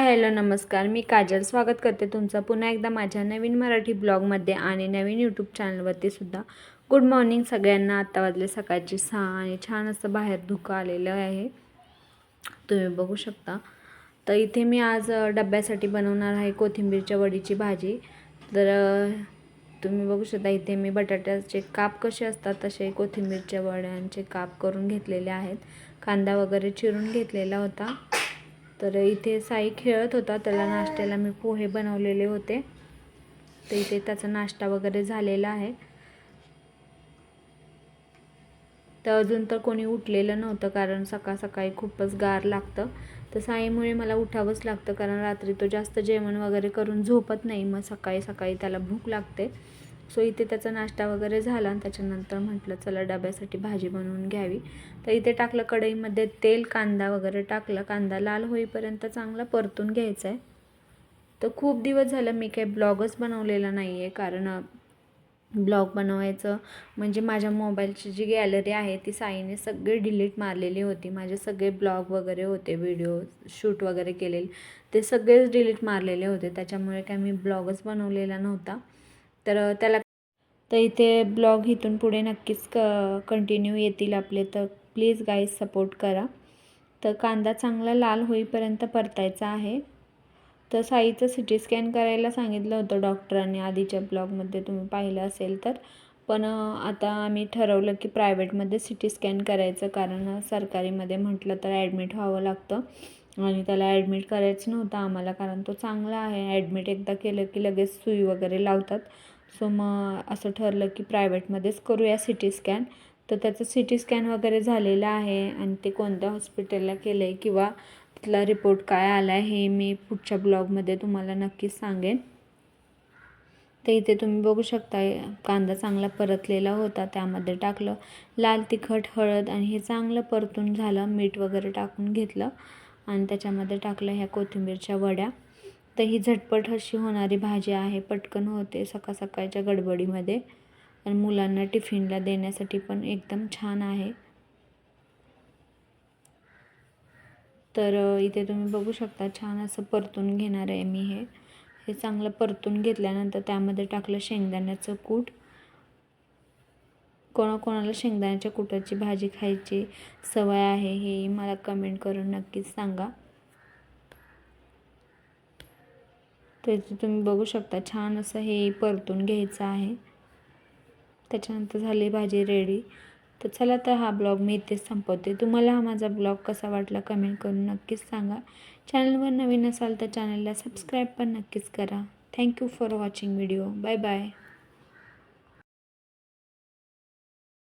Hello नमस्कार, मी काजल स्वागत करते तुमचं पुन्हा एकदा माझ्या नवीन मराठी ब्लॉगमध्ये आणि नवीन यूट्यूब चॅनलवरती सुद्धा. गुड मॉर्निंग सगळ्यांना. आता वाजले सकाळचे 6 आणि छान असं बाहेर धुकं आलेलं आहे, तुम्ही बघू शकता. तर इथे मी आज डब्यासाठी बनवणार आहे कोथिंबीरच्या वडीची भाजी. तर तुम्ही बघू शकता इथे मी बटाट्याचे काप कसे असतात तसे कोथिंबीरच्या वड्यांचे काप करून घेतलेले आहेत. कांदा वगैरे चिरून घेतलेला होता. तर इथे साई खेळत होता, त्याला नाश्त्याला मी पोहे बनवलेले होते. तर इथे त्याचा नाश्ता वगैरे झालेला आहे. तर अजून तर कोणी उठलेलं नव्हतं, कारण सकाळ सकाळी खूपच गार लागतं. तर साईमुळे मला उठावंच लागतं, कारण रात्री तो जास्त जेवण वगैरे करून झोपत नाही, मग सकाळी सकाळी त्याला भूक लागते. सो इथे त्याचा नाश्ता वगैरे झाला आणि त्याच्यानंतर म्हटलं चला डब्यासाठी भाजी बनवून घ्यावी. तर इथे टाकलं कढईमध्ये तेल, कांदा वगैरे टाकलं. कांदा लाल होईपर्यंत चांगला परतून घ्यायचा आहे. तर खूप दिवस झालं मी काही ब्लॉगच बनवलेला नाही आहे, कारण ब्लॉग बनवायचं म्हणजे माझ्या मोबाईलची जी गॅलरी आहे ती साईने सगळे डिलीट मारलेली होती. माझे सगळे ब्लॉग वगैरे होते, व्हिडिओ शूट वगैरे केलेले ते सगळेच डिलीट मारलेले होते. त्याच्यामुळे काय मी ब्लॉगच बनवलेला नव्हता. तर त्याला तर इथे ब्लॉग इथून पुढे नक्कीच कंटिन्यू येतील आपले, तर प्लीज गाईज सपोर्ट करा. तर कांदा चांगला लाल होईपर्यंत परतायचा आहे. तर साईचं सिटी स्कॅन करायला सांगितलं होतं डॉक्टरांनी, आधीच्या ब्लॉगमध्ये तुम्ही पाहिलं असेल तर. पण आता आम्ही ठरवलं की प्रायव्हेटमध्ये सिटी स्कॅन करायचं, कारण सरकारीमध्ये म्हटलं तर ॲडमिट व्हावं लागतं आणि त्याला ॲडमिट करायचं नव्हतं आम्हाला, कारण तो चांगला आहे. ॲडमिट एकदा केलं की लगेच सुई वगैरे लावतात. सो मग असं ठरलं की प्रायव्हेटमध्येच करूया सिटी स्कॅन. तर त्याचं सिटी स्कॅन वगैरे झालेलं आहे आणि ते कोणत्या हॉस्पिटलला केलं आहे किंवा तिथला रिपोर्ट काय आला आहे हे मी पुढच्या ब्लॉगमध्ये तुम्हाला नक्कीच सांगेन. तर इथे तुम्ही बघू शकता कांदा चांगला परतलेला होता, त्यामध्ये टाकलं लाल तिखट, हळद आणि हे चांगलं परतून झालं. मीठ वगैरे टाकून घेतलं आणि त्याच्यामध्ये टाकलं ह्या कोथिंबीरच्या वड्या. तर ही झटपट अशी होणारी भाजी आहे, पटकन होते सकाळ सकाळच्या गडबडीमध्ये आणि मुलांना टिफिनला देण्यासाठी पण एकदम छान आहे. तर इथे तुम्ही बघू शकता छान असं परतून घेणार आहे मी. हे चांगलं परतून घेतल्यानंतर त्यामध्ये टाकलं शेंगदाण्याचं कूट. कोणाकोणाला शेंगदाण्याच्या कुटाची भाजी खायची सवय आहे हे मला कमेंट करून नक्कीच सांगा. तर इथे तुम्ही बघू शकता छान असं हे परतून घ्यायचं आहे. त्याच्यानंतर झाली भाजी रेडी. तर चला, तर हा ब्लॉग मी इथेच संपवते. तुम्हाला हा माझा ब्लॉग कसा वाटला कमेंट करून नक्कीच सांगा. चॅनलवर नवीन असाल तर चॅनलला सबस्क्राईब पण नक्कीच करा. Thank you for watching video. Bye bye.